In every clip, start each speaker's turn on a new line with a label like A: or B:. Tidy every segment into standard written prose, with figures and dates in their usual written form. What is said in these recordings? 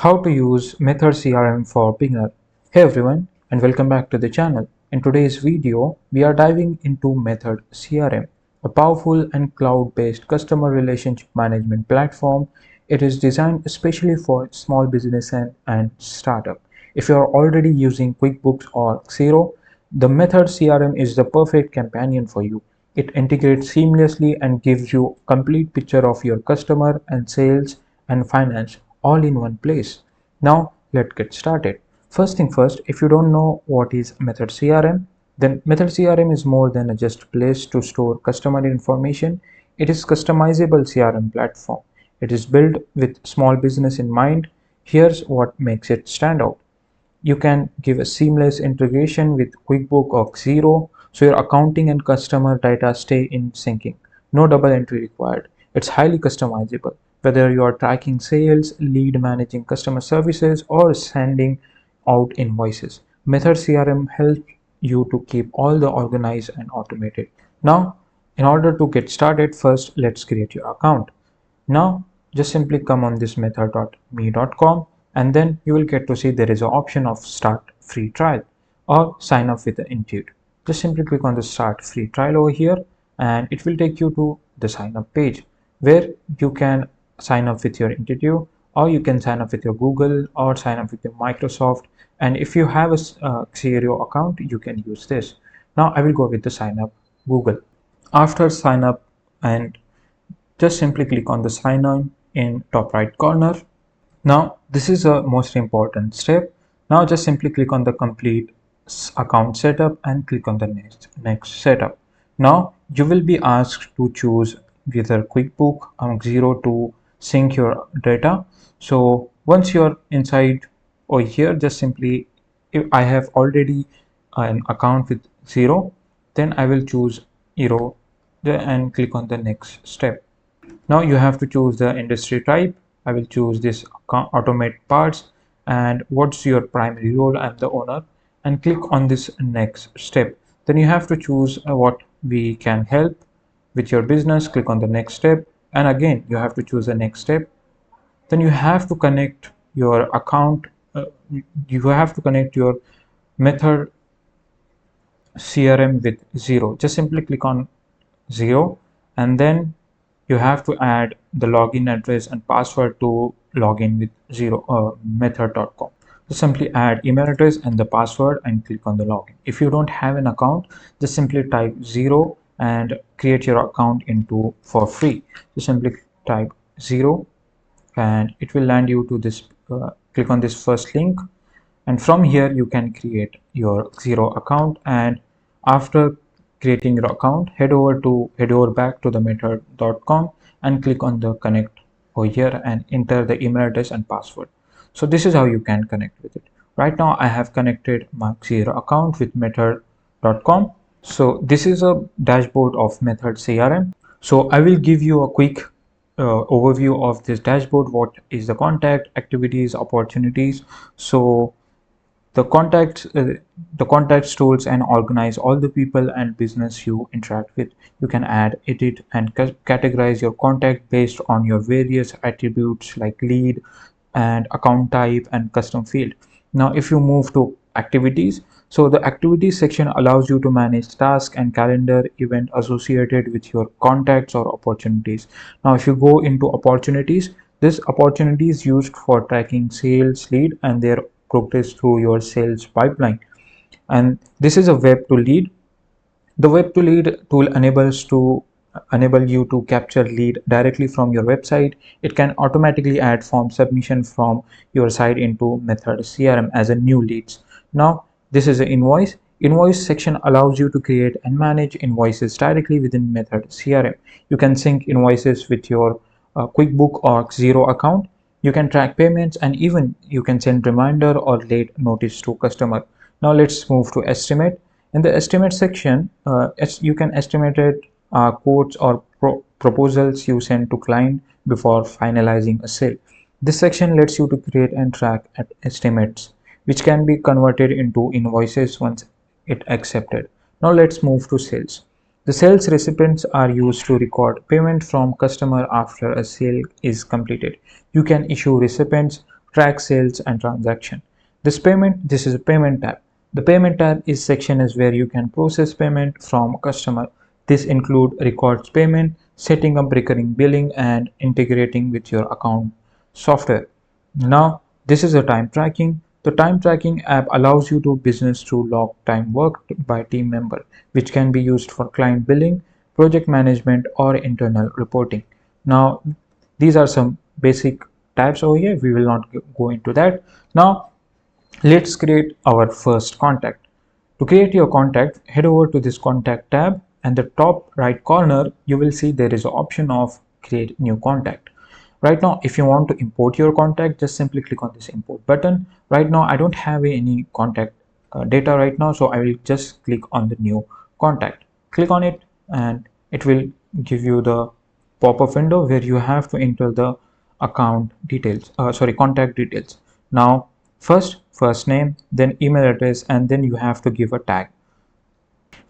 A: How to use Method CRM for beginner. Hey everyone, and welcome back to the channel. In today's video, we are diving into Method CRM, a powerful and cloud-based customer relationship management platform. It is designed especially for small business and startup. If you are already using QuickBooks or Xero, the Method CRM is the perfect companion for you. It integrates seamlessly and gives you a complete picture of your customer and sales and finance all in one place. Now let's get started. First thing first, if you don't know what is Method CRM, then Method CRM is more than just a place to store customer information. It is customizable CRM platform. It is built with small business in mind. Here's what makes it stand out. You can give a seamless integration with QuickBook or Xero, so your accounting and customer data stay in syncing. No double entry required. It's highly customizable. Whether you are tracking sales, lead managing customer services, or sending out invoices, Method CRM helps you to keep all the organized and automated. Now, in order to get started, first let's create your account. Now just simply come on this method.me.com and then you will get to see there is an option of start free trial or sign up with the Intuit. Just simply click on the start free trial over here and it will take you to the sign up page where you can sign up with your Intuit, or you can sign up with your Google or sign up with your Microsoft. And if you have a Xero account, you can use this. Now I will go with the sign up Google. After sign up, and just simply click on the sign on in top right corner. Now this is a most important step. Now just simply click on the complete account setup and click on the next setup. Now you will be asked to choose either QuickBook or Xero to sync your data. So once you're inside over here, just simply, if I have already an account with Xero, then I will choose Xero and click on the next step. Now you have to choose the industry type. I will choose this automate parts, and what's your primary role? I'm the owner, and click on this next step. Then you have to choose what we can help with your business. Click on the next step, and again you have to choose the next step. Then you have to connect your account. You have to connect your Method CRM with Xero. Just simply click on Xero, and then you have to add the login address and password to log in with method.com. So simply add email address and the password and click on the login. If you don't have an account, just simply type Xero and create your account into for free. So simply type Xero and it will land you to this. Click on this first link, and from here you can create your Xero account. And after creating your account, head over back to the method.com and click on the connect over here and enter the email address and password. So this is how you can connect with it. Right now I have connected my Xero account with method.com. So this is a dashboard of Method CRM. So I will give you a quick overview of this dashboard. What is the contact, activities, opportunities. So the contacts tools and organize all the people and business you interact with. You can add, edit, and categorize your contact based on your various attributes like lead and account type and custom field. Now if you move to activities, so the activities section allows you to manage tasks and calendar event associated with your contacts or opportunities. Now if you go into opportunities, this opportunity is used for tracking sales lead and their progress through your sales pipeline. And this is a web to lead. The web to lead tool enable you to capture lead directly from your website. It can automatically add form submission from your site into Method CRM as a new leads. Now this is an invoice section allows you to create and manage invoices directly within Method CRM. You can sync invoices with your QuickBook or Xero account. You can track payments and even you can send reminder or late notice to customer. Now let's move to estimate. In the estimate section, you can estimate quotes or proposals you send to client before finalizing a sale. This section lets you to create and track estimates, which can be converted into invoices once it accepted. Now let's move to sales. The sales recipients are used to record payment from customer after a sale is completed. You can issue recipients track sales and transaction. This is a payment tab. The payment tab is section is where you can process payment from customer. This include records payment, setting up recurring billing, and integrating with your account software. Now, this is a time tracking. The time tracking app allows you to business to log time worked by team member, which can be used for client billing, project management, or internal reporting. Now, these are some basic tabs over here. We will not go into that. Now, let's create our first contact. To create your contact, head over to this contact tab, and the top right corner, you will see there is an option of create new contact. Right now, if you want to import your contact, just simply click on this import button. Right now, I don't have any contact data right now, so I will just click on the new contact. Click on it and it will give you the pop-up window where you have to enter the account details, contact details. Now, first name, then email address, and then you have to give a tag,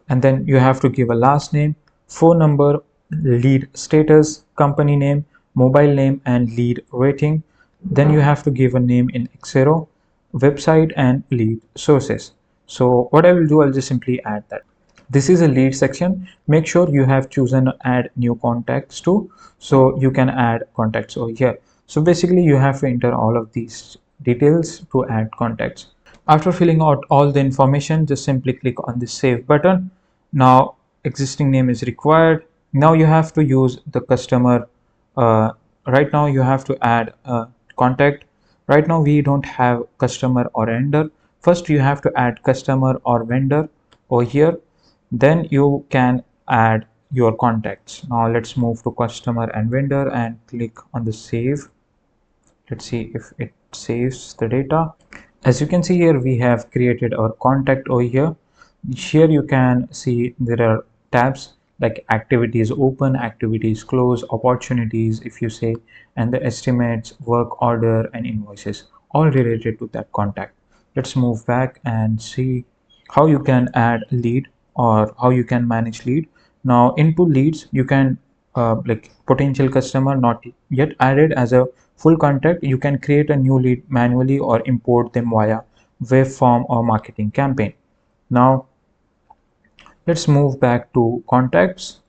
A: and then you have to give a last name, phone number, lead status, company name, mobile name, and lead rating. Then you have to give a name in Xero, website, and lead sources. So what I will do, I'll just simply add that. This is a lead section. Make sure you have chosen add new contacts too, so you can add contacts over here. So basically you have to enter all of these details to add contacts. After filling out all the information, just simply click on the save button. Now existing name is required. Now you have to use the customer. Right now you have to add a contact. Right now we don't have customer or vendor. First you have to add customer or vendor over here. Then you can add your contacts. Now let's move to customer and vendor and click on the save. Let's see if it saves the data. As you can see here, we have created our contact over here. Here you can see there are tabs like activities open, activities close, opportunities if you say, and the estimates, work order, and invoices, all related to that contact. Let's move back and see how you can add lead or how you can manage lead. Now into leads you can like potential customer not yet added as a full contact, you can create a new lead manually or import them via web form or marketing campaign. Now let's move back to contacts.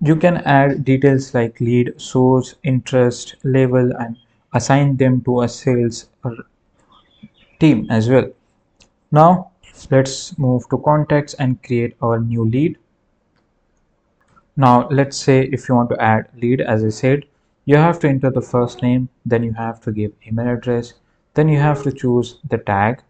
A: You can add details like lead source, interest level, and assign them to a sales team as well. Now let's move to contacts and create our new lead. Now let's say if you want to add lead, as I said, you have to enter the first name, then you have to give email address, then you have to choose the tag.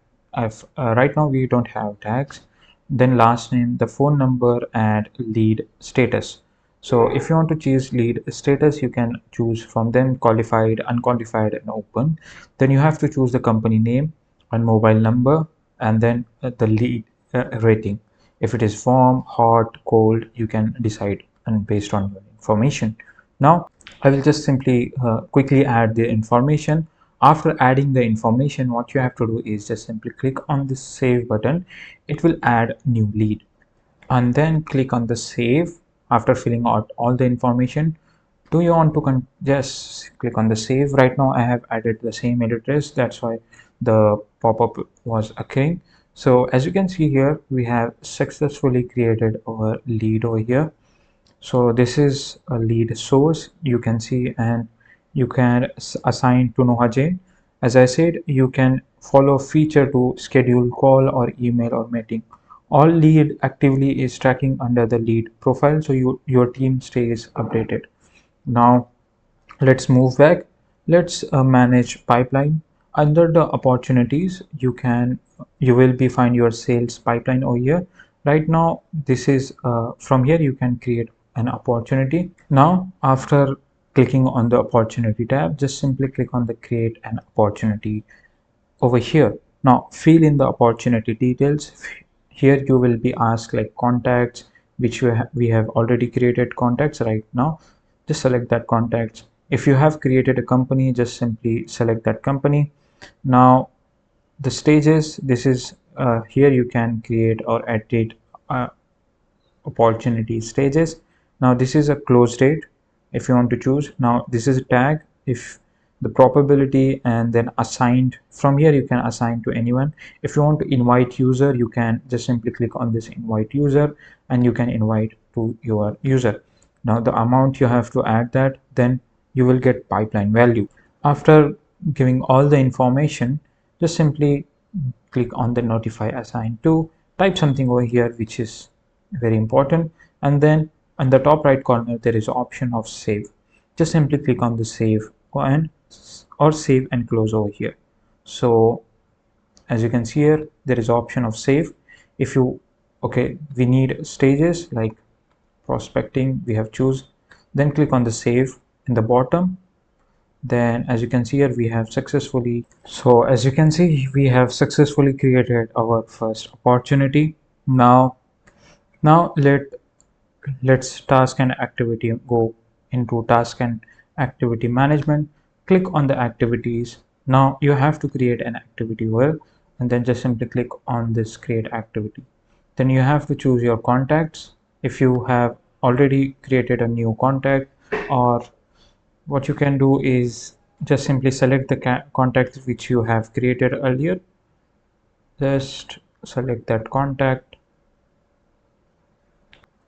A: Right now we don't have tags. Then last name, the phone number, and lead status. So if you want to choose lead status, you can choose from them qualified, unqualified, and open. Then you have to choose the company name and mobile number, and then the lead rating. If it is warm, hot, cold, you can decide and based on your information. Now I will just simply quickly add the information. After adding the information, what you have to do is just simply click on the save button. It will add new lead, and then click on the save. After filling out all the information, do you want to just click on the save. Right now I have added the same email address, that's why the pop-up was occurring. So as you can see here, we have successfully created our lead over here. So this is a lead source, you can see, and you can assign to Noha Jain. As I said, you can follow feature to schedule call or email or meeting. All lead actively is tracking under the lead profile, so your team stays updated. Now let's move back. Let's manage pipeline. Under the opportunities, you will be find your sales pipeline over here. Right now this is from here you can create an opportunity. Now after clicking on the opportunity tab, just simply click on the create an opportunity over here. Now fill in the opportunity details. Here you will be asked like contacts, which we have already created contacts. Right now just select that contacts. If you have created a company, just simply select that company. Now the stages, this is here you can create or edit opportunity stages. Now this is a close date if you want to choose. Now this is a tag. If the probability, and then assigned. From here you can assign to anyone. If you want to invite user, you can just simply click on this invite user and you can invite to your user. Now the amount you have to add that, then you will get pipeline value. After giving all the information, just simply click on the notify assign to, type something over here which is very important, and then on the top right corner there is option of save. Just simply click on the save and or save and close over here. So as you can see here, there is option of save. If you okay, we need stages like prospecting, we have choose, then click on the save in the bottom. Then as you can see here, we have successfully, so as you can see, we have successfully created our first opportunity. Now let's task and activity, go into task and activity management. Click on the activities. Now you have to create an activity well, and then just simply click on this create activity. Then you have to choose your contacts. If you have already created a new contact, or what you can do is just simply select the contact which you have created earlier. Just select that contact.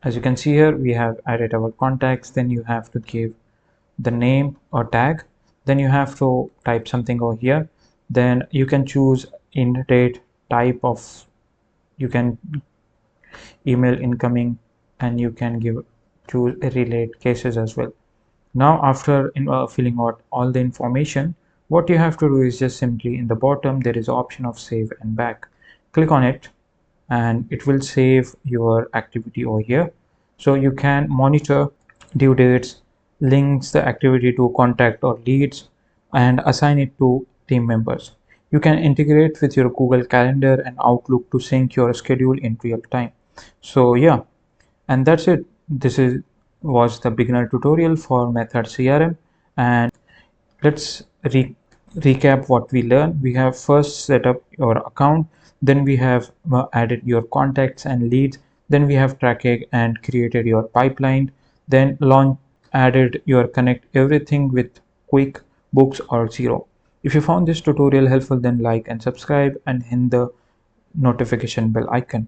A: As you can see here, we have added our contacts. Then you have to give the name or tag. Then you have to type something over here. Then you can choose in date, type of, you can email incoming, and you can give choose relate cases as well. Now after filling out all the information, what you have to do is just simply in the bottom there is option of save and back. Click on it and it will save your activity over here. So you can monitor due dates, links the activity to contact or leads, and assign it to team members. You can integrate with your Google Calendar and Outlook to sync your schedule in real time. So yeah, and that's it. This is was the beginner tutorial for Method CRM, and let's recap what we learned. We have first set up your account, then we have added your contacts and leads, then we have tracked and created your pipeline, then launch added your connect everything with QuickBooks or Zero. If you found this tutorial helpful, then like and subscribe and hit the notification bell icon.